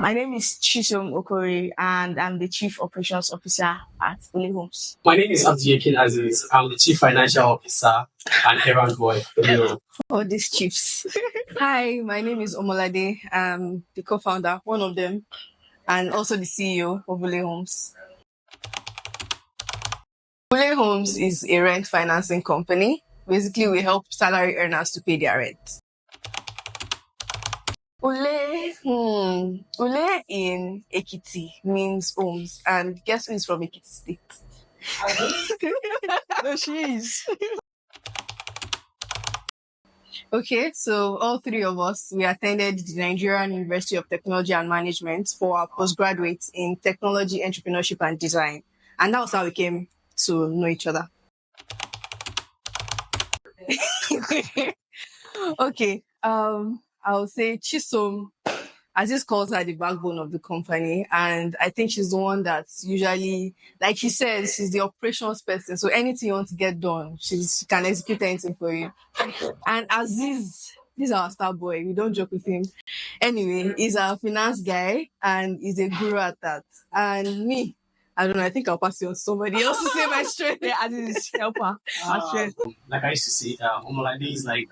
My name is Chisom Okori, and I'm the Chief Operations Officer at Ulé Homes. My name is Abdiyakin Aziz. I'm the Chief Financial Officer and Errand Boy for the All these chiefs. Hi, my name is Omolade. I'm the co-founder, one of them, and also the CEO of Ulé Homes. Ulé Homes is a rent financing company. Basically, we help salary earners to pay their rent. Ule in Ekiti means homes, and guess who is from Ekiti State? No, she is. Okay, so all three of us, we attended the Nigerian University of Technology and Management for our postgraduate in technology, entrepreneurship, and design. And that was how we came to know each other. Okay, I'll say Chisom, Aziz calls her the backbone of the company, and I think she's the one that's usually, like she says, she's the operations person. So anything you want to get done, she can execute anything for you. And Aziz, this is our star boy. We don't joke with him. Anyway, he's a finance guy and he's a guru at that. And me, I don't know. I think I'll pass you on to somebody else to say my strength. Yeah, Aziz is helper. Like I used to say, Omolade is like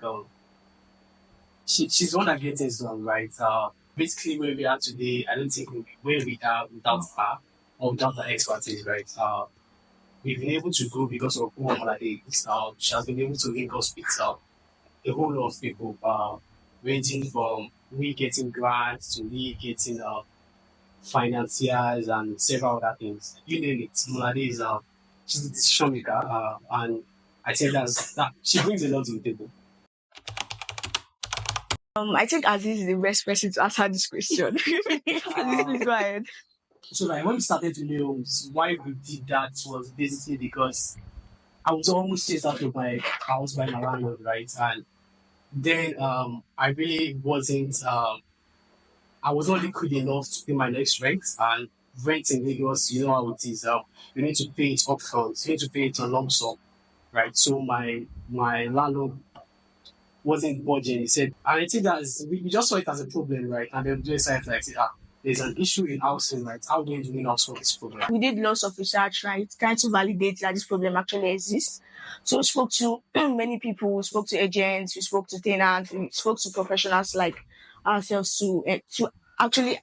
she's the one that gets things done, right? Basically, where we are today, I don't think where we are without her or without her expertise, right? We've been able to grow because of who Omolade is. She has been able to link us with a whole lot of people, ranging from we getting grants to we getting financiers and several other things. You name it. Omolade is she's a decision maker, and I think that she brings a lot to the table. I think Aziz is the best person to answer this question. Aziz, please go ahead. So like when we started to know why we did that was basically because I was almost chased out of my house by my landlord, right? And then I really wasn't I was not liquid enough to pay my next rent, and rent in Lagos, you know how it is. You need to pay it upfront. You need to pay it a lump sum, right? So my landlord wasn't budging. He said, and I think we just saw it as a problem, right? And then we decided like, there's an issue in housing, right? How do we now solve this problem? We did lots of research, right? Trying to validate that this problem actually exists. So we spoke to many people, we spoke to agents, we spoke to tenants, we spoke to professionals like ourselves to actually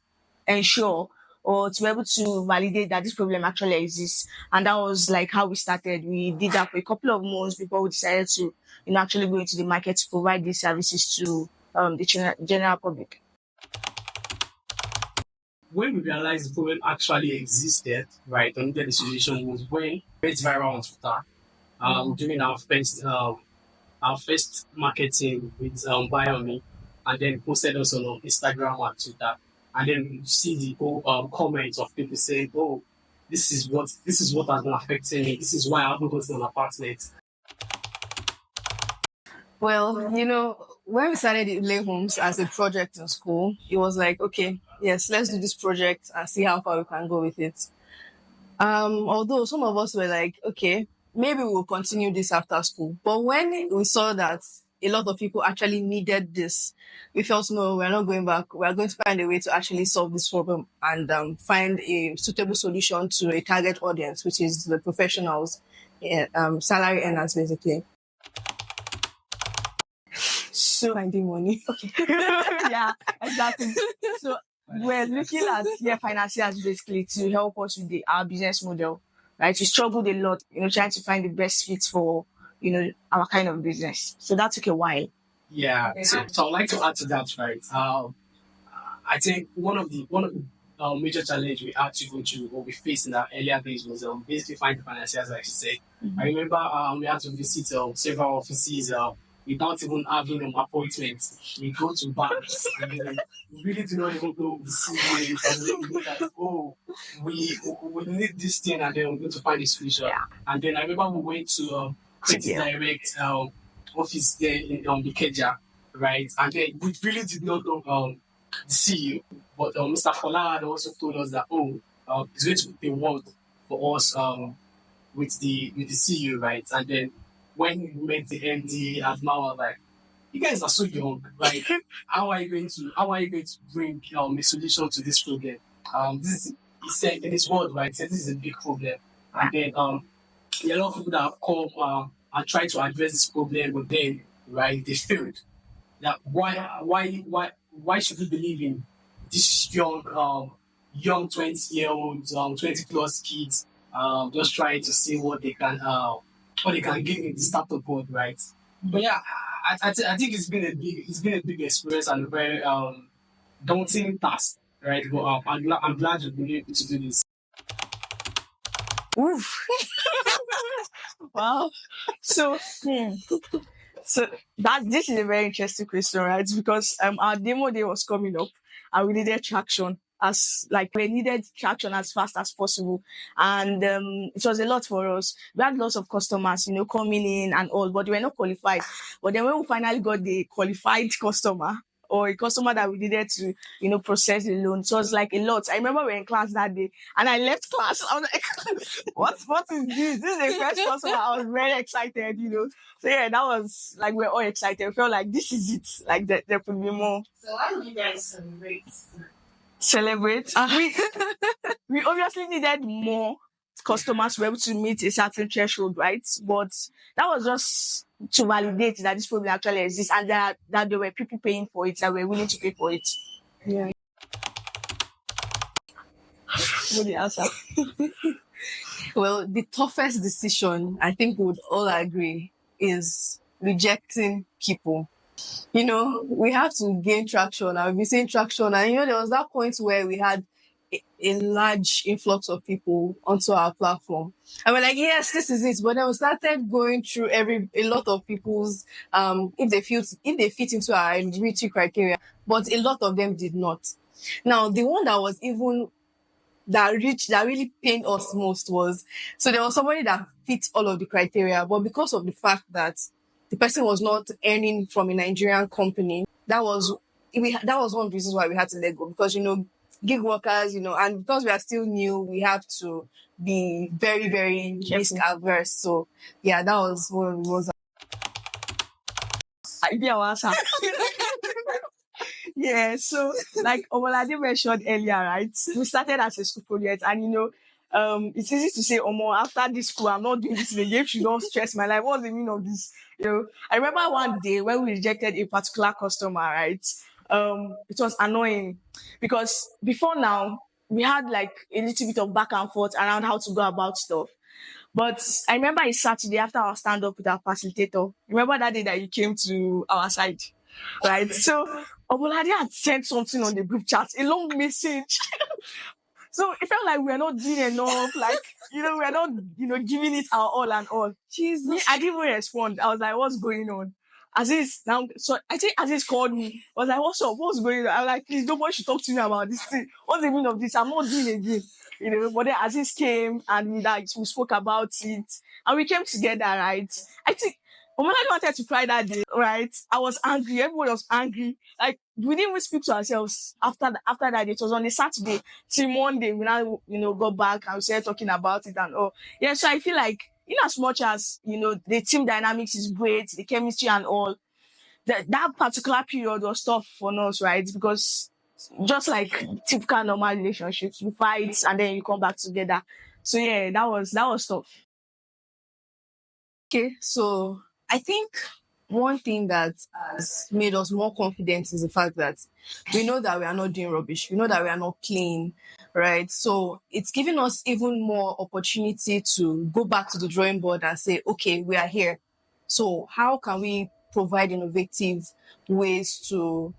ensure or to be able to validate that this problem actually exists. And that was like how we started. We did that for a couple of months before we decided to, actually go into the market to provide these services to the general public. When we realized the problem actually existed, right, and the solution was when it went viral on Twitter during our first marketing with Buy On Me, and then posted us on Instagram and Twitter, and then you see the whole comments of people saying, "Oh, this is what has been affecting me. This is why I haven't gotten an apartment." Well, when we started Ulé Homes as a project in school, it was like, okay, yes, let's do this project and see how far we can go with it. Although some of us were like, okay, maybe we'll continue this after school. But when we saw that a lot of people actually needed this, we felt, no, we're not going back. We're going to find a way to actually solve this problem and find a suitable solution to a target audience, which is the professionals, salary earners, basically. So Finding money. Okay. Yeah, exactly. So we're looking at financiers basically to help us with our business model. Right? We struggled a lot, trying to find the best fit for, our kind of business. So that took a while. Yeah. So I'd like to add to that, right? I think one of the major challenge we had to go through or we faced in our earlier days was basically finding financiers, like you say. I remember we had to visit several offices without even having an appointment. We go to banks and we really do not even know the CVA and then we know that, oh, we need this thing and then we're going to find a solution. Yeah. And then I remember we went to Credit Direct office there in the Keja, right? And then we really did not know the CEO, but Mr. Fola had also told us that it's going to be a word for us with the CEO, right? And then when we met the MD, Asma was like, you guys are so young. Like, how are you going to bring a solution to this problem? This is he said in his word, right? He said this is a big problem, and then there are a lot of people that have come and tried to address this problem, but then right they failed. That why should we believe in this young 20-year-olds, 20 plus kids, just trying to see what they can give in the startup world, right? But yeah, I think it's been a big experience and a very daunting task, right? But I'm glad you've been able to do this. Oof. Wow. So, so that this is a very interesting question, right? Because our demo day was coming up, and we needed traction as like we needed traction as fast as possible, and it was a lot for us. We had lots of customers, coming in and all, but they were not qualified. But then when we finally got the qualified customer, or a customer that we needed to, process the loan, so it was like a lot. I remember we were in class that day, and I left class. I was like, what is this? This is the first customer. I was very excited. So yeah, that was like we're all excited. We felt like this is it. Like there could be more. So how do you guys celebrate? Celebrate. We obviously needed more customers to be able to meet a certain threshold, right? But that was just to validate that this problem actually exists and that there were people paying for it, that were willing to pay for it. Yeah. What the answer? Well, the toughest decision, I think we would all agree, is rejecting people. We have to gain traction. I've been saying traction, and there was that point where we had a large influx of people onto our platform, and we're like, yes, this is it. But then we started going through a lot of people's if they fit into our eligibility criteria, but a lot of them did not. Now, the one that was even that really pained us most was, so there was somebody that fit all of the criteria, but because of the fact that the person was not earning from a Nigerian company, that was one of the reasons why we had to let go, because gig workers, and because we are still new, we have to be very, very risk averse. So yeah, that was what it was. Idea answer. Yeah, so like Omalade mentioned earlier, right? We started as a school project, and it's easy to say, Omo, after this school, I'm not doing this again. Should not stress my life. What's the meaning of this? I remember one day when we rejected a particular customer, right? It was annoying because before now we had like a little bit of back and forth around how to go about stuff. But I remember it's Saturday after our stand up with our facilitator. Remember that day that you came to our side, right? So Obolade had sent something on the group chat, a long message. So it felt like we were not doing enough, like, we're not, giving it our all and all. Me, I didn't even respond. I was like, what's going on? Aziz, now, so I think Aziz called me. I was like, what's up? What's going on? I was like, please, nobody should talk to me about this thing. What's the meaning of this? I'm not doing it again. But then Aziz came and we spoke about it and we came together, right? I think when I wanted to cry that day, right? I was angry. Everyone was angry. Like, we didn't even speak to ourselves after that day. It was on a Saturday till Monday. We now, got back and we started talking about it and all. Yeah, so I feel like, in as much as, the team dynamics is great, the chemistry and all, that particular period was tough for us, right? Because just like typical normal relationships, you fight and then you come back together. So yeah, that was tough. Okay, so I think one thing that has made us more confident is the fact that we know that we are not doing rubbish. We know that we are not playing, right? So it's giving us even more opportunity to go back to the drawing board and say, okay, we are here. So how can we provide innovative ways to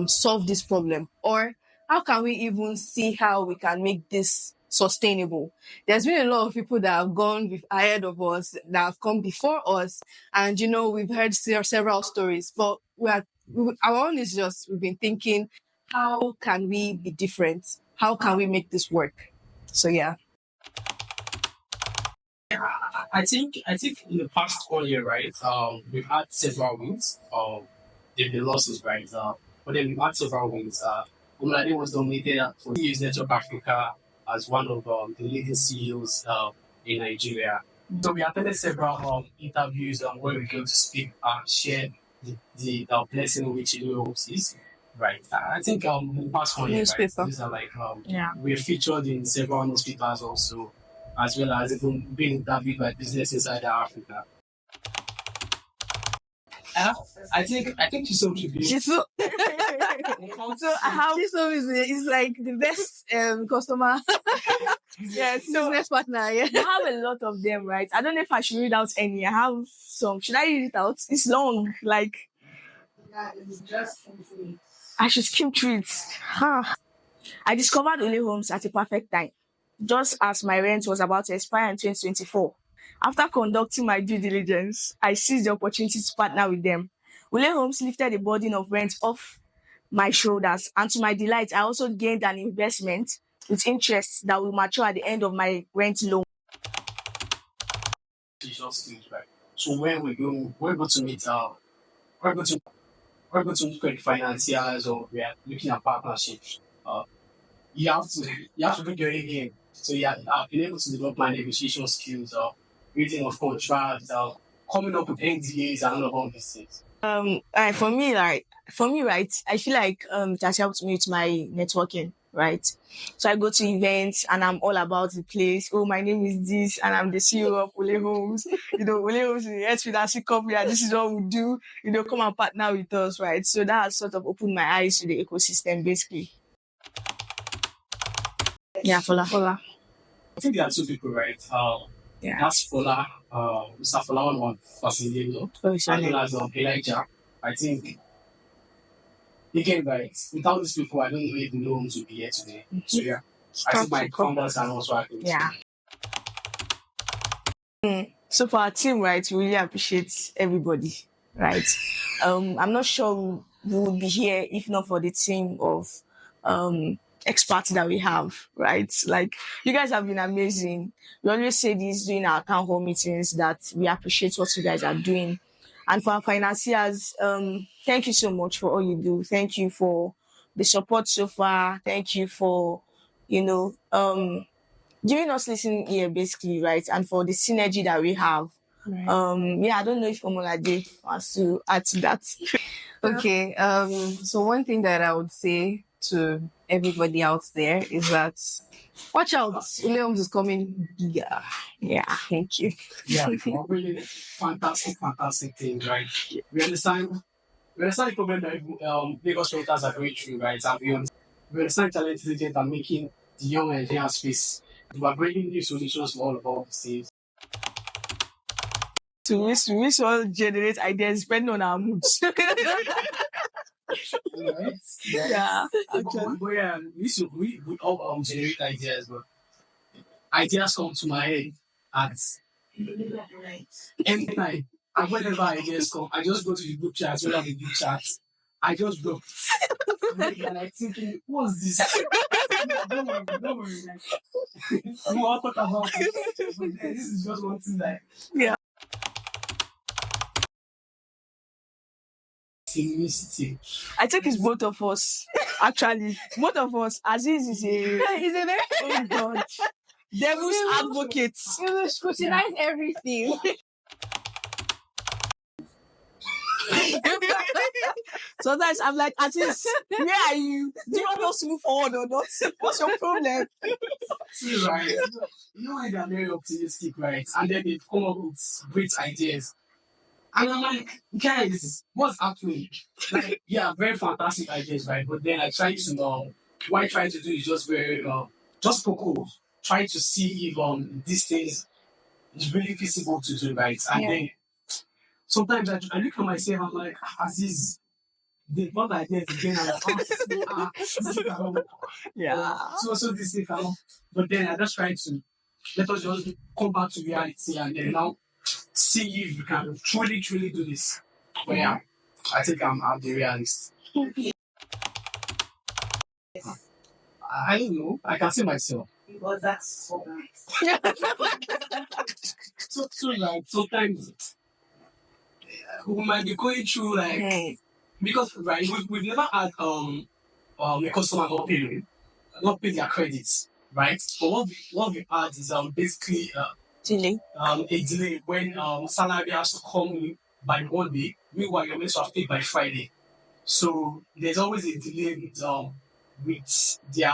solve this problem? Or how can we even see how we can make this sustainable? There's been a lot of people that have gone ahead of us, that have come before us, and we've heard several stories, but our own is just, we've been thinking, how can we be different? How can we make this work? So yeah. I think in the past 1 year, right, we've had several wins. They've been losses, right? But then we've had several wins. Umlade was nominated for CEO's Network Africa as one of the leading CEOs in Nigeria. So we attended several interviews where we go to speak and share the blessing which Ulé Homes is. Right. I think in the past 1 year, right? Newspaper. These are like Yeah. we're featured in several newspapers also, as well as even being interviewed by Business Insider Africa. Uh, I think she's so cute. She's so so I have this one is like the best customer Yeah. So business partner. Yeah. I have a lot of them, right? I don't know if I should read out any. I have some. Should I read it out? It's long. Like I should skip through it. I discovered Ulé Homes at a perfect time, just as my rent was about to expire in 2024. After conducting my due diligence, I seized the opportunity to partner with them. Ulé Homes lifted the burden of rent off my shoulders, and to my delight, I also gained an investment with interest that will mature at the end of my rent loan. Digital skills, right? So when we're going to meet we're going to we're going to look at financiers or we are looking at partnerships. You have to bring your A game. So I've been able to develop my negotiation skills, reading of contracts, coming up with NDAs and all of these things. For me, right, I feel like it has helped me with my networking, right? So I go to events and I'm all about the place. Oh, my name is this, and I'm the CEO of Ulé Homes. Ulé Homes is the health financing company, and this is what we do. Come and partner with us, right? So that has sort of opened my eyes to the ecosystem, basically. Yeah, Fola. I think there are two people, right? Yeah. That's Fola, Mr. Fola one Fasilio, Oh, as sorry. well as Elijah. I think again, right, without these people, I don't even know who to be here today. So yeah, I think my founders are also happy. Yeah. So for our team, right, we really appreciate everybody, right? I'm not sure we would be here if not for the team of experts that we have, right? Like you guys have been amazing. We always say this during our town hall meetings that we appreciate what you guys are doing. And for our financiers, thank you so much for all you do. Thank you for the support so far. Thank you for, giving us listening ear basically, right? And for the synergy that we have. Right. I don't know if Omolade wants to add to that. Okay. So one thing that I would say to everybody out there is that watch out. Ulé Homes is coming bigger. Yeah. Thank you. Yeah, really fantastic things, right? We understand the problem that Lagos realtors are going through, right? And we understand challenges agents are making the young Nigerians face. We are bringing new solutions for all of our things. We all generate ideas depending on our moods. Right? Yeah. But yeah, we all generate ideas, but ideas come to my head at any time. And whenever ideas come, I just go to the group chat, whether the group chat, I just go. And I thinking, what's this? Don't worry. We all talk about it. But then this is just one thing like simplicity. I think it's both of us. Actually, both of us. Aziz is He's a very oh God, devil's advocate. you will scrutinize everything. Sometimes I'm like, Aziz, where are you? Do you want us to move forward or not? What's your problem? See, right? You know when they're very optimistic, right? And then they come up with great ideas. And I'm like, guys, what's happening? Like, yeah, very fantastic ideas, right? But then I try to what I try to do is just very just poco. Try to see if these things is really feasible to do, right? And then sometimes I look at myself, I'm like, Aziz, the what ideas again, I'm like, this is cannot. Yeah. So this thing cannot. But then I just try to let us just come back to reality and then now see if we can truly do this. But yeah, I think I'm the realist. I don't know. I can see myself. Because that's so nice. So like sometimes we might be going through like because right we've never had a customer not pay their credits, right? But what we had is basically Chile. a delay when salary has to come by Monday, meanwhile you're meant to have paid by Friday. So there's always a delay with their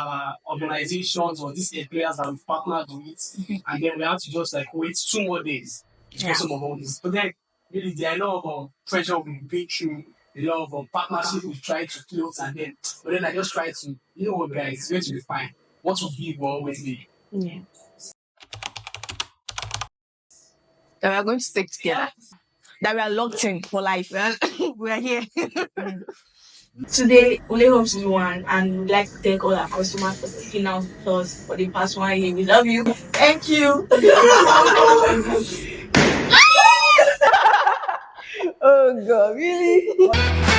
organizations or these employers that we've partnered with, and then we have to just like wait 2 more days to get Yeah. some of all this. But then really there are a lot of pressure we've been through, a lot of partnership we've tried to close, and then but then I just try to, you know what guys, it's going to be fine. What will be will always be. Yeah. That we are going to stick together. That we are locked in for life. We are here. Today, Ulé Homes is one, and we'd like to thank all our customers for sticking out with us for the past 1 year. We love you. Thank you. Oh God, really?